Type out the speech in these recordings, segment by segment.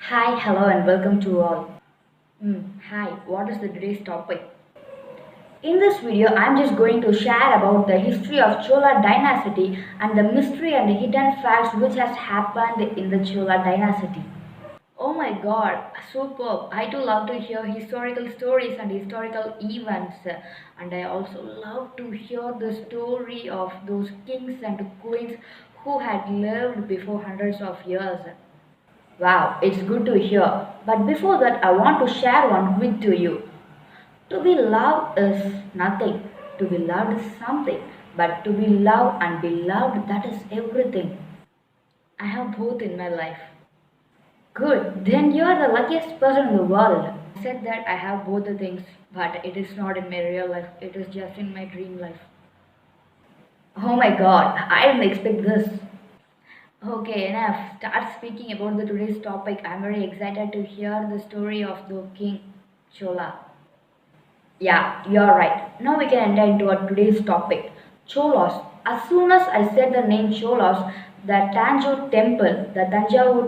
Hi, hello, and welcome to all. Hi, what is the today's topic? In this video, I'm just going to share about the history of Chola dynasty and the mystery and hidden facts which has happened in the Chola dynasty. Oh my god, superb! I too love to hear historical stories and historical events, and I also love to hear the story of those kings and queens who had lived before hundreds of years. Wow, it's good to hear. But before that, I want to share one with to you. To be loved is nothing. To be loved is something. But to be loved and be loved, that is everything. I have both in my life. Good, then you are the luckiest person in the world. I said that I have both the things, but it is not in my real life. It is just in my dream life. Oh my god, I didn't expect this. Okay, enough. Start speaking about the today's topic. I'm very excited to hear the story of the King Chola. Yeah, you're right. Now we can enter into our today's topic. Cholas. As soon as I said the name Cholas, the Thanjavur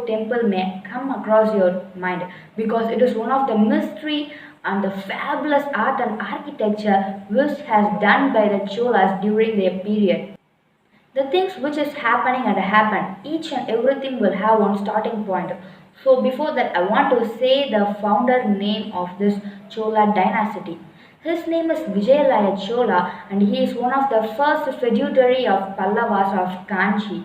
temple may come across your mind because it is one of the mystery and the fabulous art and architecture which has done by the Cholas during their period. The things which is happening and happen, each and everything will have one starting point. So before that, I want to say the founder name of this Chola dynasty. His name is Vijayalaya Chola and he is one of the first feudatory of Pallavas of Kanchi.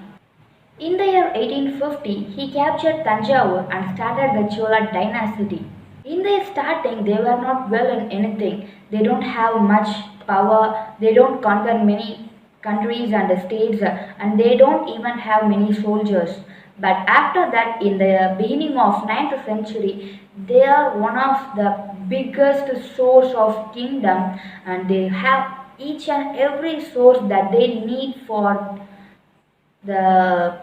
In the year 1850, he captured Thanjavur and started the Chola dynasty. In their starting, they were not well in anything. They don't have much power, they don't conquer many countries and states, and they don't even have many soldiers. But after that, in the beginning of 9th century, they are one of the biggest source of kingdom, and they have each and every source that they need for the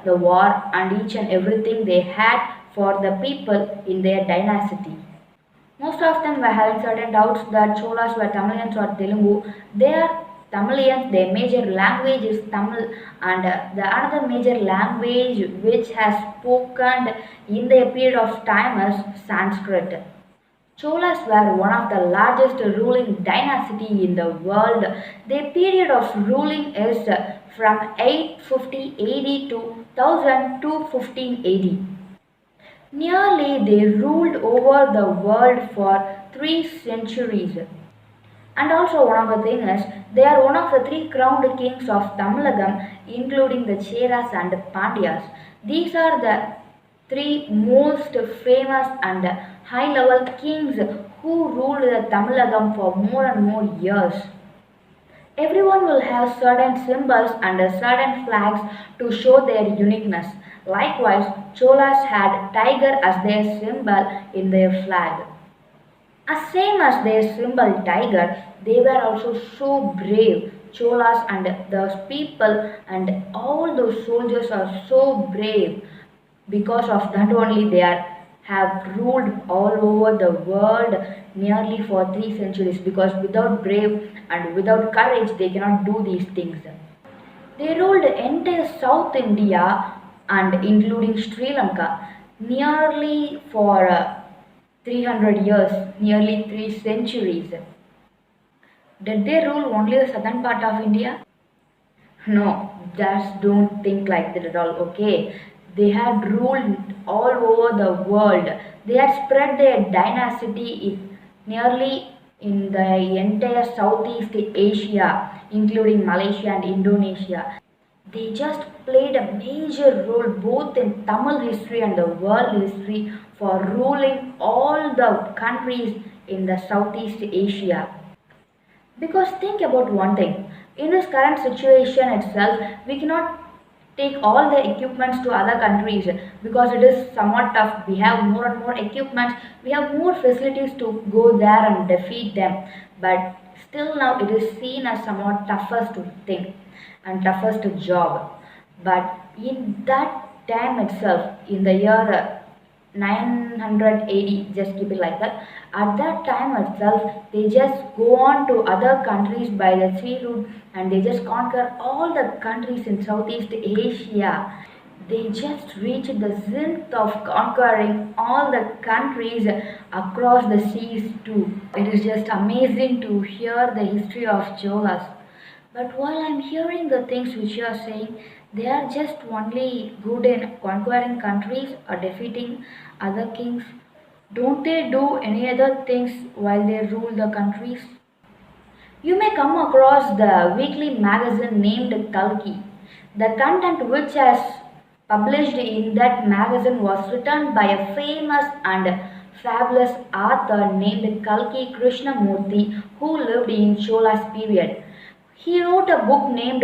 the war, and each and everything they had for the people in their dynasty. Most of them were having certain doubts that Cholas were Tamilians or Telugu. They are Tamilians, their major language is Tamil, and the another major language which has spoken in their period of time is Sanskrit. Cholas were one of the largest ruling dynasty in the world. Their period of ruling is from 850 AD to 1215 AD. Nearly they ruled over the world for 3 centuries. And also one of the thing is, they are one of the three crowned kings of Tamilagam, including the Cheras and Pandyas. These are the three most famous and high-level kings who ruled the Tamilagam for more and more years. Everyone will have certain symbols and certain flags to show their uniqueness. Likewise, Cholas had tiger as their symbol in their flag. As same as their symbol tiger, they were also so brave. Cholas and those people and all those soldiers are so brave. Because of that only they are have ruled all over the world nearly for 3 centuries, because without brave and without courage they cannot do these things. They ruled entire South India and including Sri Lanka nearly for 300 years, nearly 3 centuries. Did they rule only the southern part of India? No, just don't think like that at all, okay? They had ruled all over the world. They had spread their dynasty nearly in the entire Southeast Asia, including Malaysia and Indonesia. They just played a major role both in Tamil history and the world history for ruling all the countries in the Southeast Asia. Because think about one thing, in this current situation itself, we cannot take all the equipments to other countries because it is somewhat tough. We have more and more equipments, we have more facilities to go there and defeat them. But still now it is seen as somewhat toughest thing and toughest job. But in that time itself, in the year 980, just keep it like that, at that time itself they just go on to other countries by the sea route and they just conquer all the countries in Southeast Asia. They just reached the zenith of conquering all the countries across the seas too. It is just amazing to hear the history of Cholas. But while I'm hearing the things which you are saying, they are just only good in conquering countries or defeating other kings. Don't they do any other things while they rule the countries? You may come across the weekly magazine named Kalki. The content which has published in that magazine was written by a famous and fabulous author named Kalki Krishnamurthy who lived in Chola's period. He wrote a book named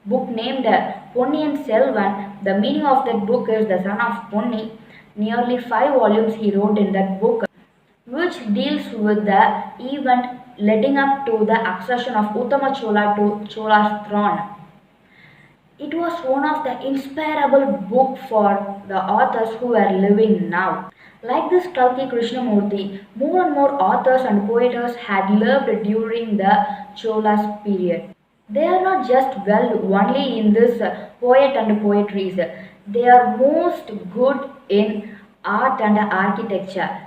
Ponniyin Selvan. The meaning of that book is the son of Ponni. Nearly 5 volumes he wrote in that book, which deals with the event leading up to the accession of Uttama Chola to Chola's throne. It was one of the inspirable book for the authors who are living now. Like this Kalki Krishnamurthy, more and more authors and poets had lived during the Chola's period. They are not just well only in this poet and poetries. They are most good in art and architecture.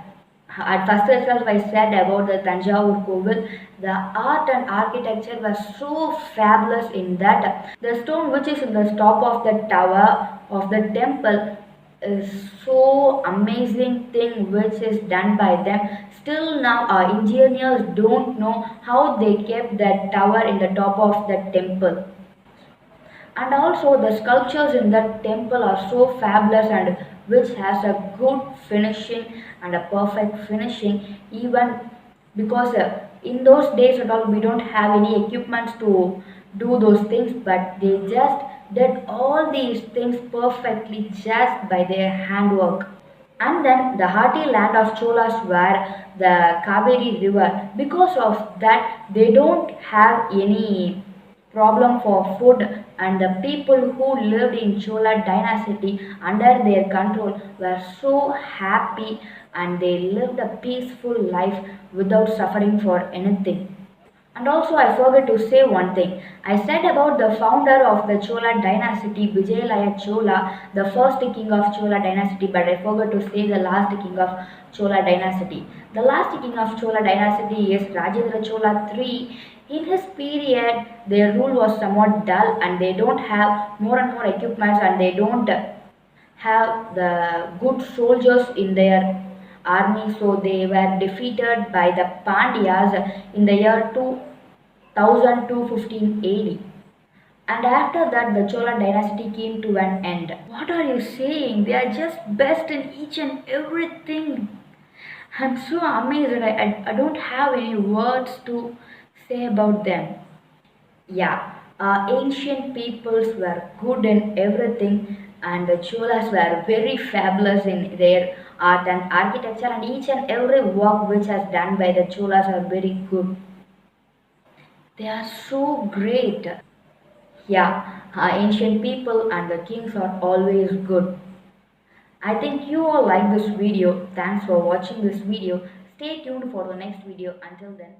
At first itself I said about the Thanjavur Kovil, the art and architecture were so fabulous in that. The stone which is in the top of the tower of the temple is so amazing thing which is done by them. Still now our engineers don't know how they kept that tower in the top of the temple. And also the sculptures in that temple are so fabulous and which has a good finishing and a perfect finishing, even because in those days at all we don't have any equipments to do those things, but they just did all these things perfectly just by their handwork. And then the hearty land of Cholas were the Kaveri river. Because of that, they don't have any problem for food, and the people who lived in Chola dynasty under their control were so happy and they lived a peaceful life without suffering for anything. And also, I forgot to say one thing. I said about the founder of the Chola dynasty, Vijayalaya Chola, the first king of Chola dynasty, but I forgot to say the last king of Chola dynasty. The last king of Chola dynasty is Rajaraja Chola III. In his period, their rule was somewhat dull and they don't have more and more equipments and they don't have the good soldiers in their army, so they were defeated by the Pandyas in the year 2215 AD. And after that, the Chola dynasty came to an end. What are you saying? They are just best in each and everything. I'm so amazed. I don't have any words to say about them. Yeah, ancient peoples were good in everything, and the Cholas were very fabulous in their art and architecture, and each and every work which has done by the Cholas are very good. They are so great. Yeah, ancient people and the kings are always good. I think you all like this video. Thanks for watching this video. Stay tuned for the next video. Until then.